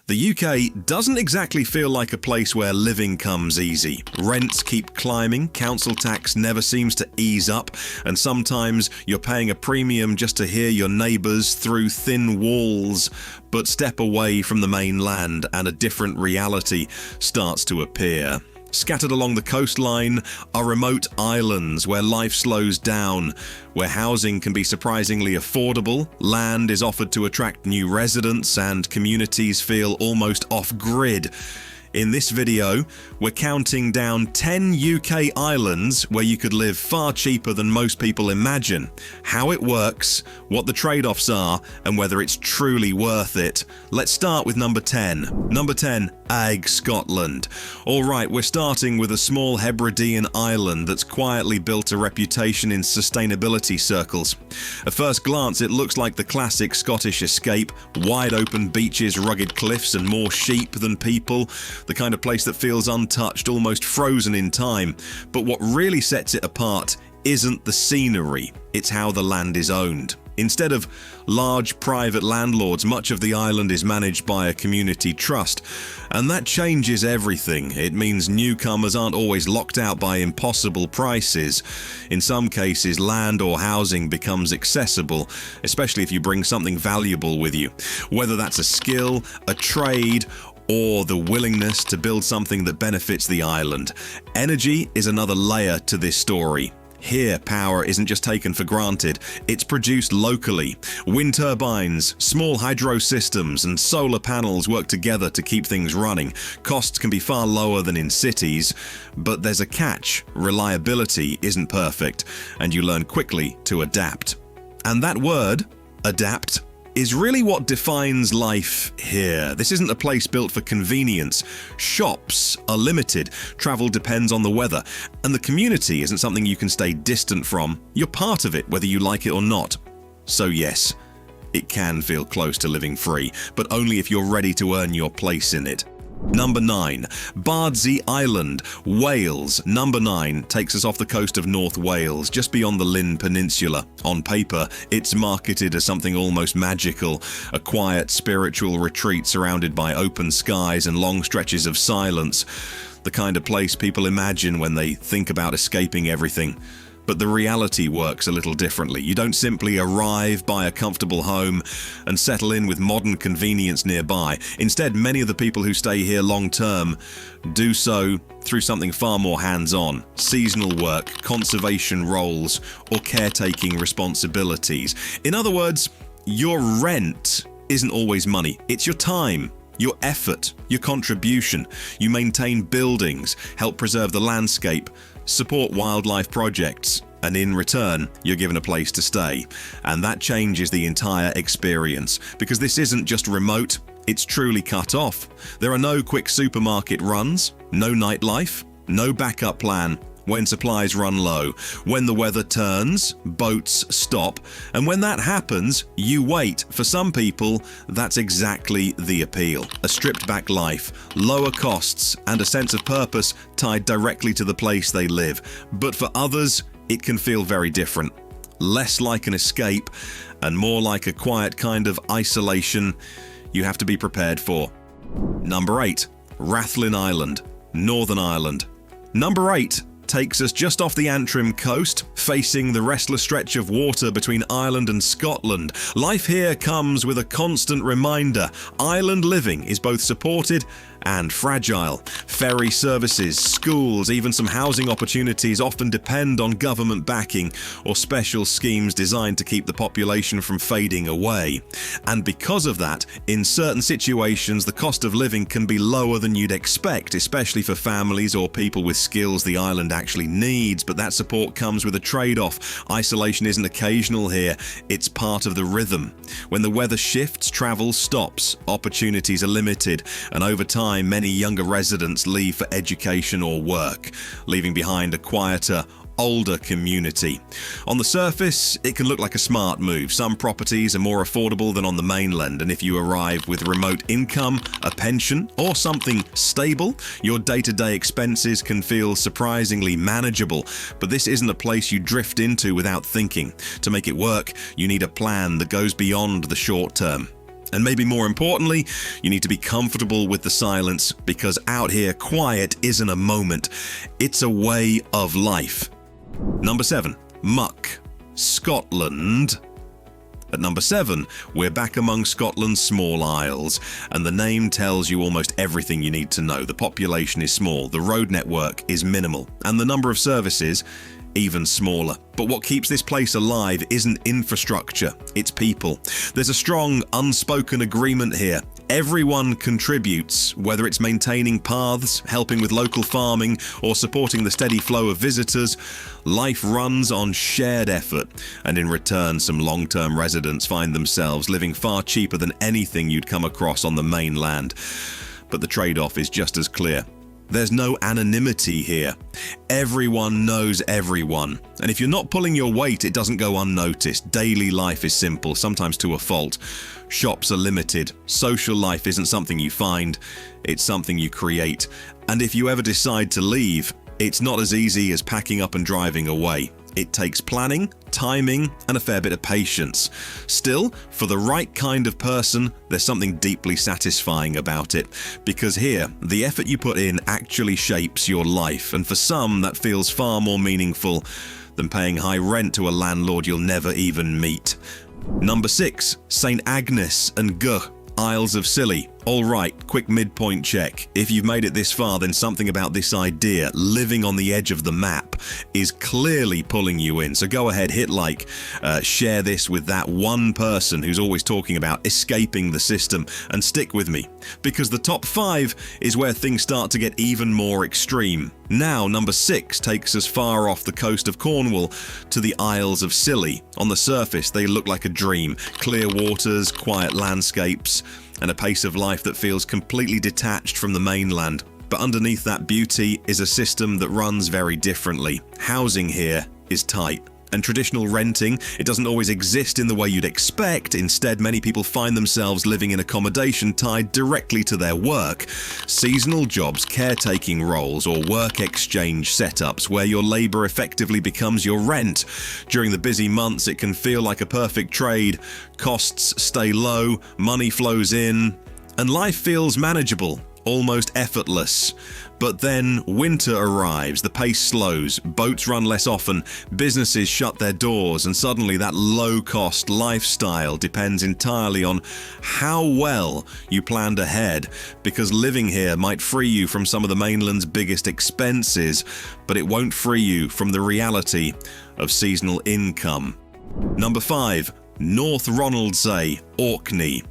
The UK doesn't exactly feel like a place where living comes easy. Rents keep climbing, council tax never seems to ease up, and sometimes you're paying a premium just to hear your neighbours through thin walls. But step away from the mainland and a different reality starts to appear. Scattered along the coastline are remote islands where life slows down, where housing can be surprisingly affordable, land is offered to attract new residents, and communities feel almost off-grid. In this video, we're counting down 10 UK islands where you could live far cheaper than most people imagine, how it works, what the trade-offs are, and whether it's truly worth it. Let's start with number 10. Number 10, Eigg, Scotland. Alright, we're starting with a small Hebridean island that's quietly built a reputation in sustainability circles. At first glance, it looks like the classic Scottish escape, wide open beaches, rugged cliffs, and more sheep than people. The kind of place that feels untouched, almost frozen in time. But what really sets it apart isn't the scenery, it's how the land is owned. Instead of large private landlords, much of the island is managed by a community trust. And that changes everything. It means newcomers aren't always locked out by impossible prices. In some cases, land or housing becomes accessible, especially if you bring something valuable with you. Whether that's a skill, a trade, or the willingness to build something that benefits the island. Energy is another layer to this story. Here, power isn't just taken for granted, it's produced locally. Wind turbines, small hydro systems, and solar panels work together to keep things running. Costs can be far lower than in cities, but there's a catch. Reliability isn't perfect, and you learn quickly to adapt. And that word, adapt, is really what defines life here. This isn't a place built for convenience. Shops are limited, travel depends on the weather, and the community isn't something you can stay distant from. You're part of it, whether you like it or not. So yes, it can feel close to living free, but only if you're ready to earn your place in it. Number 9. Bardsey Island, Wales. Number 9 takes us off the coast of North Wales, just beyond the Lynn Peninsula. On paper, it's marketed as something almost magical, a quiet spiritual retreat surrounded by open skies and long stretches of silence, the kind of place people imagine when they think about escaping everything. But the reality works a little differently. You don't simply arrive, buy a comfortable home, and settle in with modern convenience nearby. Instead, many of the people who stay here long-term do so through something far more hands-on: seasonal work, conservation roles, or caretaking responsibilities. In other words, your rent isn't always money. It's your time, your effort, your contribution. You maintain buildings, help preserve the landscape, support wildlife projects, and in return, you're given a place to stay. And that changes the entire experience, because this isn't just remote, it's truly cut off. There are no quick supermarket runs, no nightlife, no backup plan when supplies run low. When the weather turns, boats stop, and when that happens, you wait. For some people, that's exactly the appeal. A stripped-back life, lower costs, and a sense of purpose tied directly to the place they live. But for others, it can feel very different. Less like an escape, and more like a quiet kind of isolation you have to be prepared for. Number 8. Rathlin Island, Northern Ireland. Number 8 takes us just off the Antrim coast, facing the restless stretch of water between Ireland and Scotland. Life here comes with a constant reminder: island living is both supported and fragile. Ferry services, schools, even some housing opportunities often depend on government backing or special schemes designed to keep the population from fading away. And because of that, in certain situations, the cost of living can be lower than you'd expect, especially for families or people with skills the island actually needs. But that support comes with a trade-off. Isolation isn't occasional here, it's part of the rhythm. When the weather shifts, travel stops, opportunities are limited, and over time, many younger residents leave for education or work, leaving behind a quieter, older community. On the surface, it can look like a smart move. Some properties are more affordable than on the mainland, and if you arrive with remote income, a pension, or something stable, your day-to-day expenses can feel surprisingly manageable. But this isn't a place you drift into without thinking. To make it work, you need a plan that goes beyond the short term. And maybe more importantly, you need to be comfortable with the silence, because out here, quiet isn't a moment, it's a way of life. Number 7, Muck, Scotland. At number 7, we're back among Scotland's small isles, and the name tells you almost everything you need to know. The population is small, the road network is minimal, and the number of services even smaller. But what keeps this place alive isn't infrastructure, it's people. There's a strong, unspoken agreement here. Everyone contributes, whether it's maintaining paths, helping with local farming, or supporting the steady flow of visitors. Life runs on shared effort, and in return, some long-term residents find themselves living far cheaper than anything you'd come across on the mainland. But the trade-off is just as clear. There's no anonymity here. Everyone knows everyone. And if you're not pulling your weight, it doesn't go unnoticed. Daily life is simple, sometimes to a fault. Shops are limited. Social life isn't something you find, it's something you create. And if you ever decide to leave, it's not as easy as packing up and driving away. It takes planning, timing, and a fair bit of patience. Still, for the right kind of person, there's something deeply satisfying about it. Because here, the effort you put in actually shapes your life, and for some, that feels far more meaningful than paying high rent to a landlord you'll never even meet. Number 6, St. Agnes and Eigg, Isles of Scilly. Alright, quick midpoint check. If you've made it this far, then something about this idea, living on the edge of the map, is clearly pulling you in. So go ahead, hit like, share this with that one person who's always talking about escaping the system, and stick with me, because the top 5 is where things start to get even more extreme. Now, number 6 takes us far off the coast of Cornwall to the Isles of Scilly. On the surface, they look like a dream. Clear waters, quiet landscapes, and a pace of life that feels completely detached from the mainland. But underneath that beauty is a system that runs very differently. Housing here is tight. And traditional renting, it doesn't always exist in the way you'd expect. Instead, many people find themselves living in accommodation tied directly to their work. Seasonal jobs, caretaking roles, or work exchange setups where your labor effectively becomes your rent. During the busy months, it can feel like a perfect trade. Costs stay low, money flows in, and life feels manageable, almost effortless. But then winter arrives, the pace slows, boats run less often, businesses shut their doors, and suddenly that low-cost lifestyle depends entirely on how well you planned ahead, because living here might free you from some of the mainland's biggest expenses, but it won't free you from the reality of seasonal income. Number 5, North Ronaldsay, Orkney.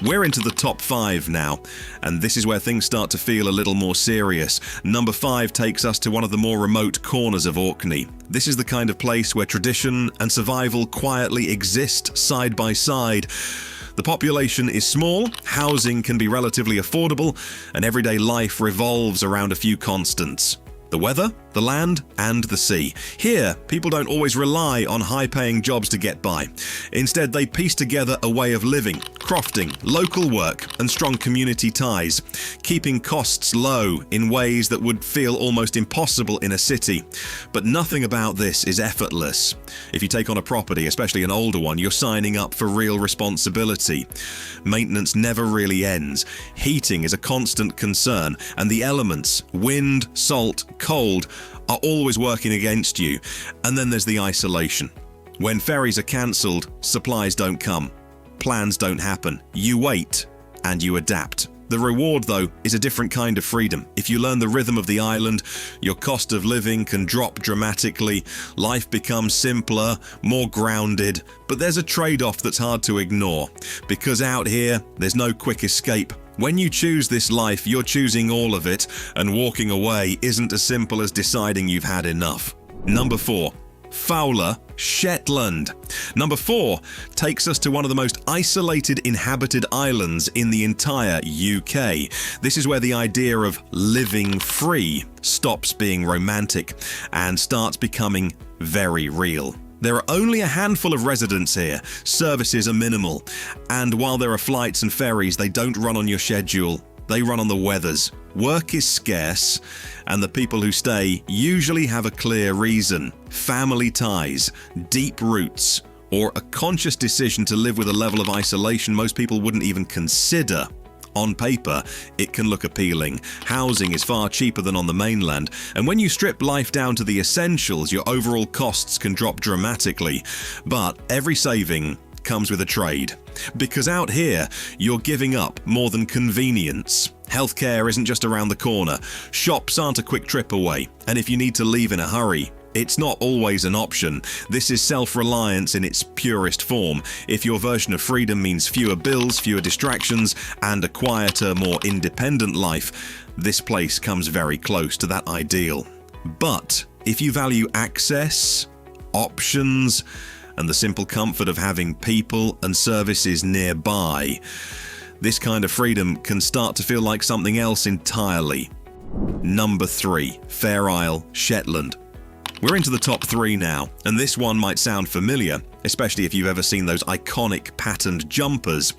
We're into the top 5 now, and this is where things start to feel a little more serious. Number 5 takes us to one of the more remote corners of Orkney. This is the kind of place where tradition and survival quietly exist side by side. The population is small, housing can be relatively affordable, and everyday life revolves around a few constants. The weather, the land, and the sea. Here, people don't always rely on high-paying jobs to get by. Instead, they piece together a way of living, crofting, local work, and strong community ties, keeping costs low in ways that would feel almost impossible in a city. But nothing about this is effortless. If you take on a property, especially an older one, you're signing up for real responsibility. Maintenance never really ends. Heating is a constant concern, and the elements, wind, salt, cold, are always working against you. And then there's the isolation. When ferries are cancelled, supplies don't come. Plans don't happen. You wait and you adapt. The reward, though, is a different kind of freedom. If you learn the rhythm of the island, your cost of living can drop dramatically. Life becomes simpler, more grounded. But there's a trade-off that's hard to ignore, because out here, there's no quick escape. When you choose this life, you're choosing all of it, and walking away isn't as simple as deciding you've had enough. Number 4. Foula, Shetland. Number 4 takes us to one of the most isolated inhabited islands in the entire UK. This is where the idea of living free stops being romantic and starts becoming very real. There are only a handful of residents here, services are minimal, and while there are flights and ferries, they don't run on your schedule, they run on the weather's. Work is scarce, and the people who stay usually have a clear reason: family ties, deep roots, or a conscious decision to live with a level of isolation most people wouldn't even consider. On paper, it can look appealing. Housing is far cheaper than on the mainland, and when you strip life down to the essentials, your overall costs can drop dramatically. But every saving comes with a trade. Because out here, you're giving up more than convenience. Healthcare isn't just around the corner. Shops aren't a quick trip away, and if you need to leave in a hurry, it's not always an option. This is self-reliance in its purest form. If your version of freedom means fewer bills, fewer distractions, and a quieter, more independent life, this place comes very close to that ideal. But if you value access, options, and the simple comfort of having people and services nearby, this kind of freedom can start to feel like something else entirely. Number 3, Fair Isle, Shetland. We're into the top 3 now, and this one might sound familiar, especially if you've ever seen those iconic patterned jumpers.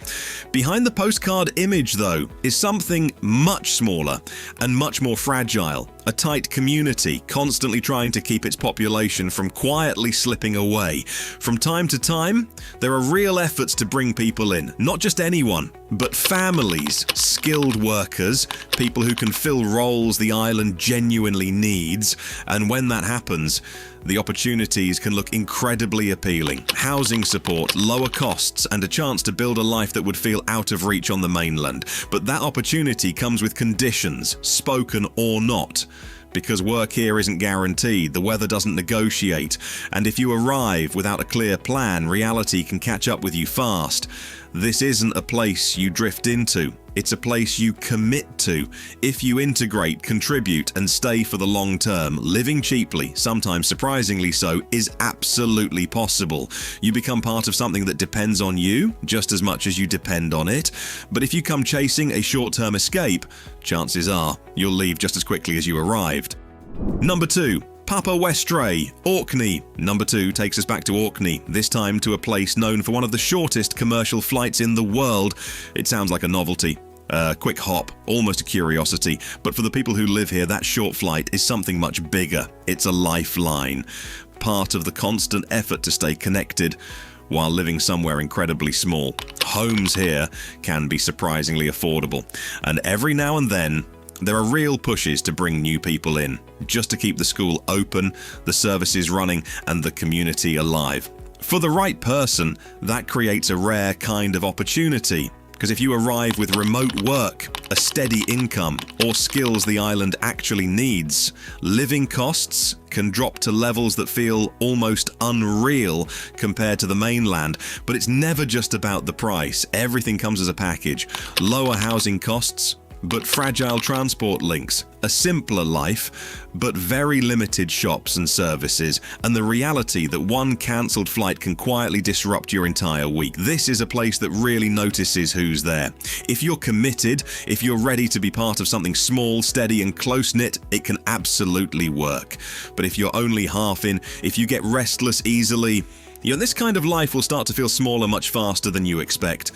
Behind the postcard image, though, is something much smaller and much more fragile. A tight community constantly trying to keep its population from quietly slipping away. From time to time, there are real efforts to bring people in, not just anyone, but families, skilled workers, people who can fill roles the island genuinely needs, and when that happens, the opportunities can look incredibly appealing. Housing support, lower costs, and a chance to build a life that would feel out of reach on the mainland. But that opportunity comes with conditions, spoken or not. Because work here isn't guaranteed, the weather doesn't negotiate, and if you arrive without a clear plan, reality can catch up with you fast. This isn't a place you drift into. It's a place you commit to. If you integrate, contribute, and stay for the long term, living cheaply, sometimes surprisingly so, is absolutely possible. You become part of something that depends on you just as much as you depend on it. But if you come chasing a short-term escape, chances are you'll leave just as quickly as you arrived. Number 2. Papa Westray, Orkney. Number 2 takes us back to Orkney, this time to a place known for one of the shortest commercial flights in the world. It sounds like a novelty. Quick hop, almost a curiosity, but for the people who live here, that short flight is something much bigger. It's a lifeline, part of the constant effort to stay connected while living somewhere incredibly small. Homes here can be surprisingly affordable, and every now and then, there are real pushes to bring new people in, just to keep the school open, the services running, and the community alive. For the right person, that creates a rare kind of opportunity. Because if you arrive with remote work, a steady income, or skills the island actually needs, living costs can drop to levels that feel almost unreal compared to the mainland. But it's never just about the price. Everything comes as a package. Lower housing costs, but fragile transport links, a simpler life, but very limited shops and services, and the reality that one cancelled flight can quietly disrupt your entire week. This is a place that really notices who's there. If you're committed, if you're ready to be part of something small, steady, and close-knit, it can absolutely work. But if you're only half in, if you get restless easily, this kind of life will start to feel smaller much faster than you expect.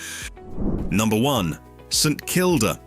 Number 1. St Kilda.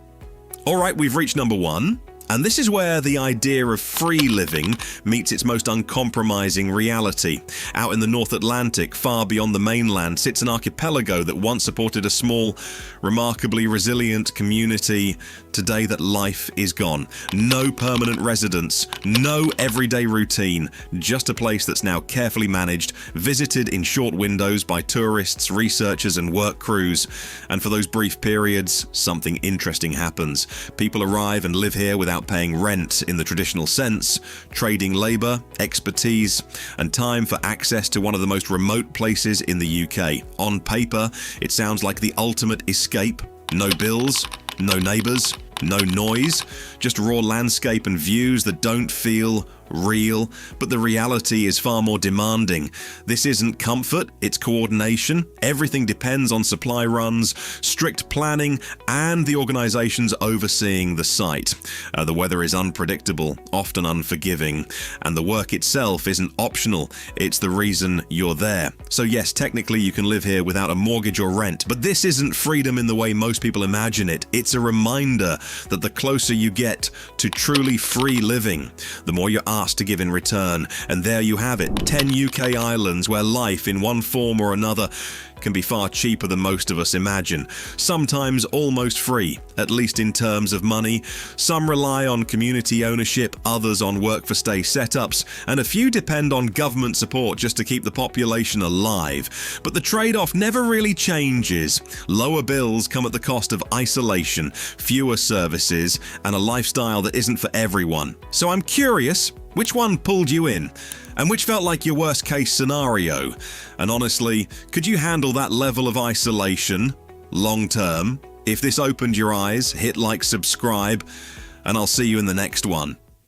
Alright, we've reached number 1, and this is where the idea of free living meets its most uncompromising reality. Out in the North Atlantic, far beyond the mainland, sits an archipelago that once supported a small, remarkably resilient community. Today that life is gone. No permanent residence, no everyday routine, just a place that's now carefully managed, visited in short windows by tourists, researchers, and work crews. And for those brief periods, something interesting happens. People arrive and live here without paying rent in the traditional sense, trading labour, expertise, and time for access to one of the most remote places in the UK. On paper, it sounds like the ultimate escape. No bills, no neighbours, no noise, just raw landscape and views that don't feel real, but the reality is far more demanding. This isn't comfort, it's coordination. Everything depends on supply runs, strict planning, and the organisations overseeing the site. The weather is unpredictable, often unforgiving, and the work itself isn't optional, it's the reason you're there. So yes, technically you can live here without a mortgage or rent, but this isn't freedom in the way most people imagine it. It's a reminder that the closer you get to truly free living, the more your asked to give in return. And there you have it, 10 UK islands where life in one form or another can be far cheaper than most of us imagine. Sometimes almost free, at least in terms of money. Some rely on community ownership, others on work-for-stay setups, and a few depend on government support just to keep the population alive. But the trade-off never really changes. Lower bills come at the cost of isolation, fewer services, and a lifestyle that isn't for everyone. So I'm curious, which one pulled you in? And which felt like your worst case scenario? And honestly, could you handle that level of isolation long term? If this opened your eyes, hit like, subscribe, and I'll see you in the next one.